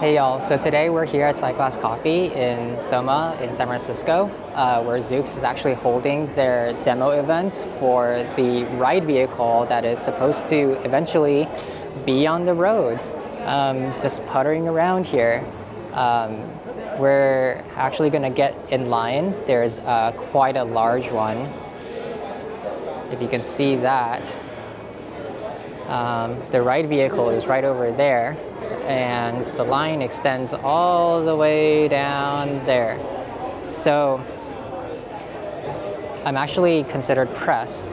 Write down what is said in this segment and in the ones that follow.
Hey y'all, so today we're here at Cyclass Coffee in Soma in San Francisco, where Zoox is actually holding their demo events for the ride vehicle that is supposed to eventually be on the roads, just puttering around here. We're actually going to get in line. There's quite a large one, if you can see that. The ride vehicle is right over there, and the line extends all the way down there. So I'm actually considered press,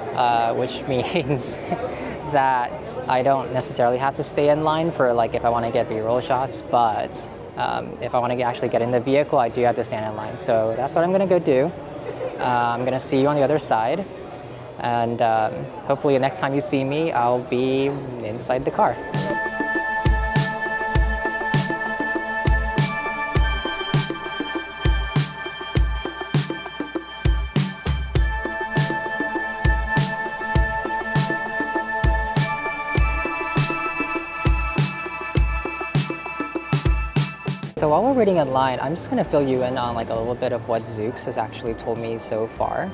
which means that I don't necessarily have to stay in line for like if I want to get B-roll shots, but if I want to actually get in the vehicle, I do have to stand in line. So that's what I'm going to go do. I'm going to see you on the other side. And hopefully the next time you see me, I'll be inside the car. So while we're waiting in line, I'm just going to fill you in on like a little bit of what Zoox has actually told me so far.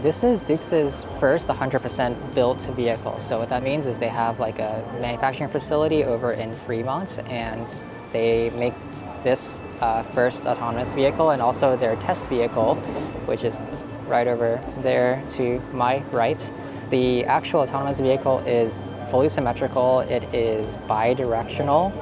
This is Zoox's first 100% built vehicle. So what that means is they have like a manufacturing facility over in Fremont, and they make this first autonomous vehicle and also their test vehicle, which is right over there to my right. The actual autonomous vehicle is fully symmetrical. It is bi-directional.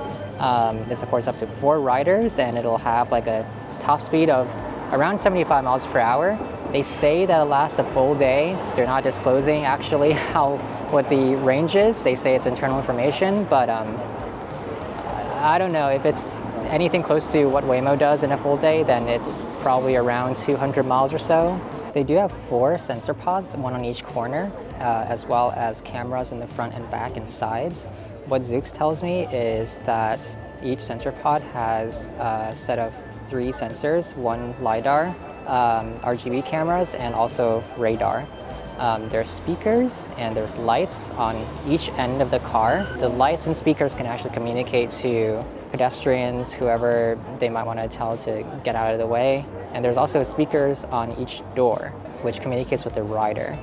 It supports up to 4 riders, and it'll have like a top speed of around 75 miles per hour. They say that it lasts a full day. They're not disclosing actually what the range is. They say it's internal information, but I don't know. If it's anything close to what Waymo does in a full day, then it's probably around 200 miles or so. They do have 4 sensor pods, 1 on each corner, as well as cameras in the front and back and sides. What Zoox tells me is that each sensor pod has a set of 3 sensors, 1 LiDAR, RGB cameras, and also radar. There's speakers and there's lights on each end of the car. The lights and speakers can actually communicate to pedestrians, whoever they might want to tell to get out of the way. And there's also speakers on each door, which communicates with the rider.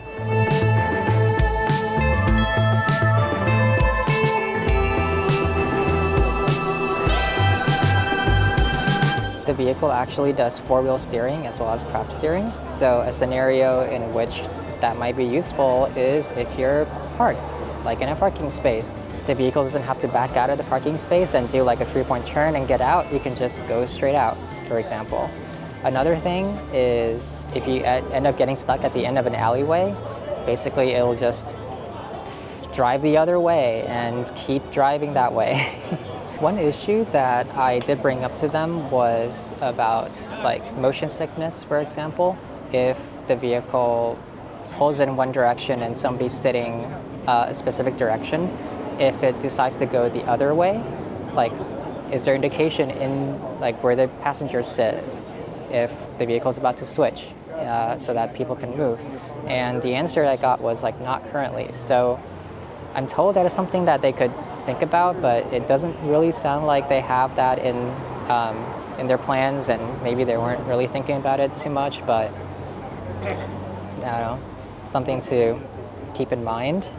The vehicle actually does 4-wheel steering as well as prop steering. So a scenario in which that might be useful is if you're parked, like in a parking space. The vehicle doesn't have to back out of the parking space and do like a 3-point turn and get out. You can just go straight out, for example. Another thing is if you end up getting stuck at the end of an alleyway, basically it'll just drive the other way and keep driving that way. One issue that I did bring up to them was about like motion sickness, for example. If the vehicle pulls in one direction and somebody's sitting a specific direction, if it decides to go the other way, like is there indication in like where the passengers sit if the vehicle is about to switch so that people can move? And the answer I got was like not currently. So I'm told that is something that they could think about, but it doesn't really sound like they have that in their plans, and maybe they weren't really thinking about it too much, but I don't know, something to keep in mind.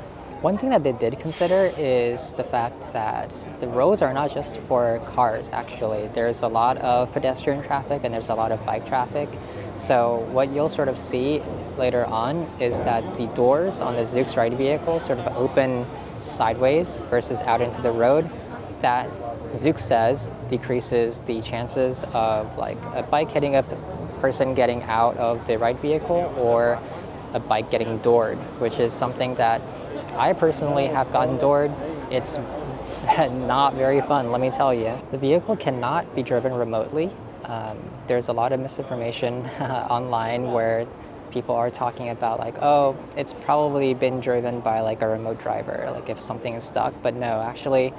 One thing that they did consider is the fact that the roads are not just for cars, actually. There's a lot of pedestrian traffic and there's a lot of bike traffic. So what you'll sort of see later on is that the doors on the Zoox ride vehicle sort of open sideways versus out into the road. That Zoox says decreases the chances of like a bike hitting a person getting out of the ride vehicle or a bike getting doored, which is something that I personally have gotten doored. It's not very fun, let me tell you. The vehicle cannot be driven remotely. There's a lot of misinformation online where people are talking about like, oh, it's probably been driven by like a remote driver, like if something is stuck, but no, actually,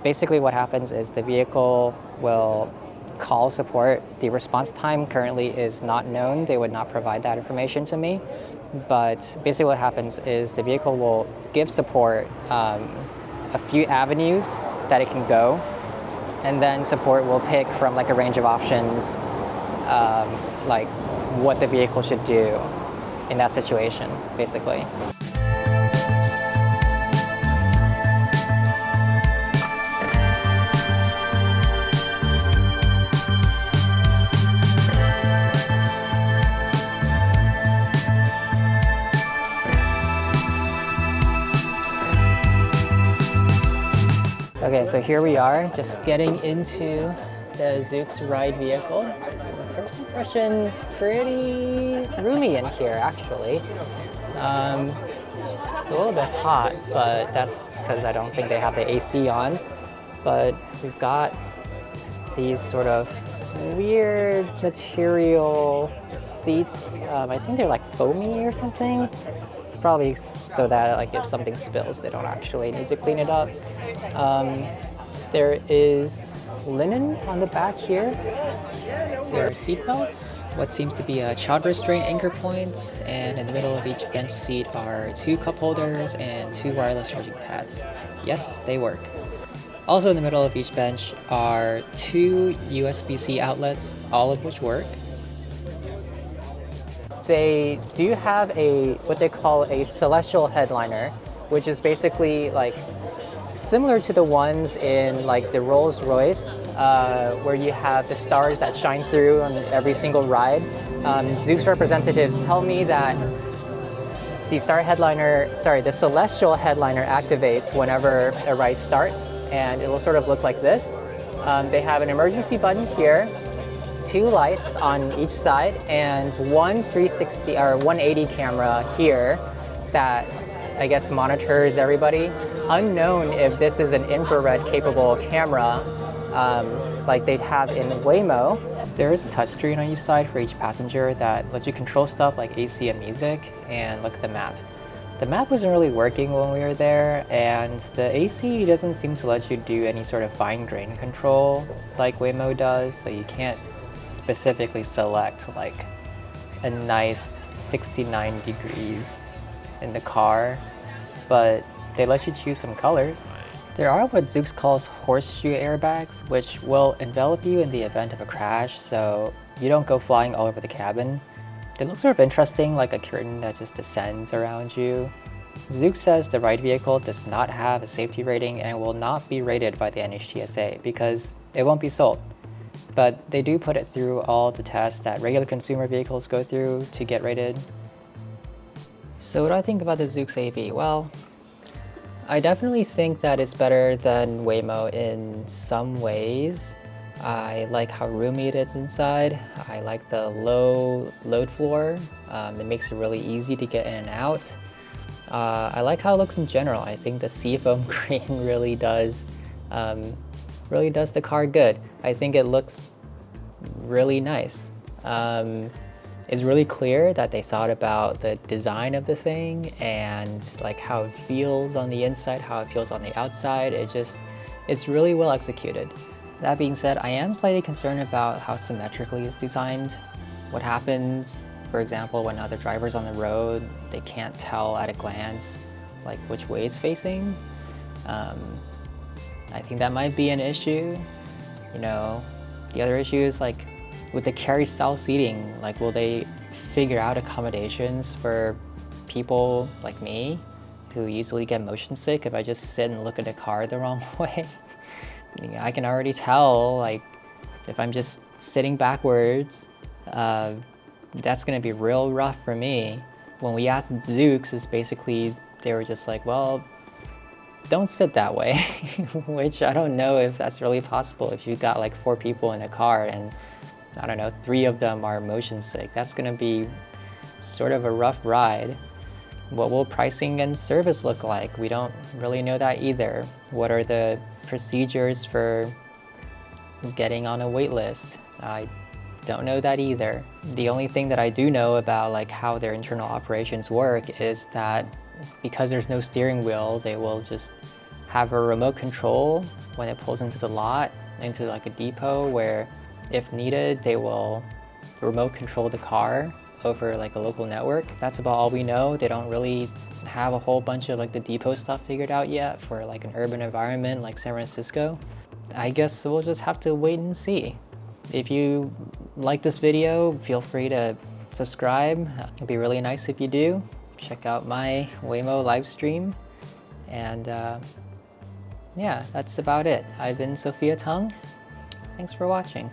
basically what happens is the vehicle will call support. The response time currently is not known. They would not provide that information to me. But basically what happens is the vehicle will give support a few avenues that it can go, And then support will pick from like a range of options, like what the vehicle should do in that situation, basically. Okay, so here we are, just getting into the Zoox ride vehicle. First impressions, pretty roomy in here, actually. A little bit hot, but that's because I don't think they have the AC on. But we've got these sort of weird material seats. I think they're like foamy or something. It's probably so that like if something spills, they don't actually need to clean it up. There is linen on the back here. There are seat belts, what seems to be a child restraint anchor points, and in the middle of each bench seat are 2 cup holders and 2 wireless charging pads. Yes, they work. Also in the middle of each bench are 2 USB-C outlets, all of which work. They do have what they call a celestial headliner, which is basically like similar to the ones in like the Rolls-Royce, where you have the stars that shine through on every single ride. Zoox representatives tell me that the celestial headliner activates whenever a ride starts, and it will sort of look like this. They have an emergency button here, 2 lights on each side, and one 360 or 180 camera here that I guess monitors everybody. Unknown if this is an infrared capable camera like they'd have in Waymo. There is a touchscreen on each side for each passenger that lets you control stuff like AC and music, and look at the map. The map wasn't really working when we were there, and the AC doesn't seem to let you do any sort of fine grain control like Waymo does, so you can't specifically select like a nice 69 degrees in the car, but they let you choose some colors. There are what Zoox calls horseshoe airbags, which will envelop you in the event of a crash, so you don't go flying all over the cabin. They look sort of interesting, like a curtain that just descends around you. Zoox says the ride vehicle does not have a safety rating and will not be rated by the NHTSA because it won't be sold. But they do put it through all the tests that regular consumer vehicles go through to get rated. So what do I think about the Zoox AV? Well, I definitely think that it's better than Waymo in some ways. I like how roomy it is inside. I like the low load floor. It makes it really easy to get in and out. I like how it looks in general. I think the seafoam green really does the car good. I think it looks really nice. It's really clear that they thought about the design of the thing and like how it feels on the inside, how it feels on the outside. It's really well executed. That being said, I am slightly concerned about how symmetrically it's designed. What happens, for example, when other drivers on the road, they can't tell at a glance like which way it's facing. I think that might be an issue. You know, the other issue is like with the carry style seating, like will they figure out accommodations for people like me who easily get motion sick if I just sit and look at the car the wrong way? I can already tell, like, if I'm just sitting backwards, that's gonna be real rough for me. When we asked Zoox, it's basically, they were just like, well, don't sit that way, which I don't know if that's really possible. If you've got like 4 people in a car and I don't know, 3 of them are motion sick, that's gonna be sort of a rough ride. What will pricing and service look like? We don't really know that either. What are the procedures for getting on a wait list? I don't know that either. The only thing that I do know about like how their internal operations work is that because there's no steering wheel, they will just have a remote control when it pulls into the lot, into like a depot, where if needed, they will remote control the car over like a local network. That's about all we know. They don't really have a whole bunch of like the depot stuff figured out yet for like an urban environment like San Francisco. I guess we'll just have to wait and see. If you like this video, feel free to subscribe. It'd be really nice if you do. Check out my Waymo live stream. And yeah, that's about it. I've been Sophia Tung. Thanks for watching.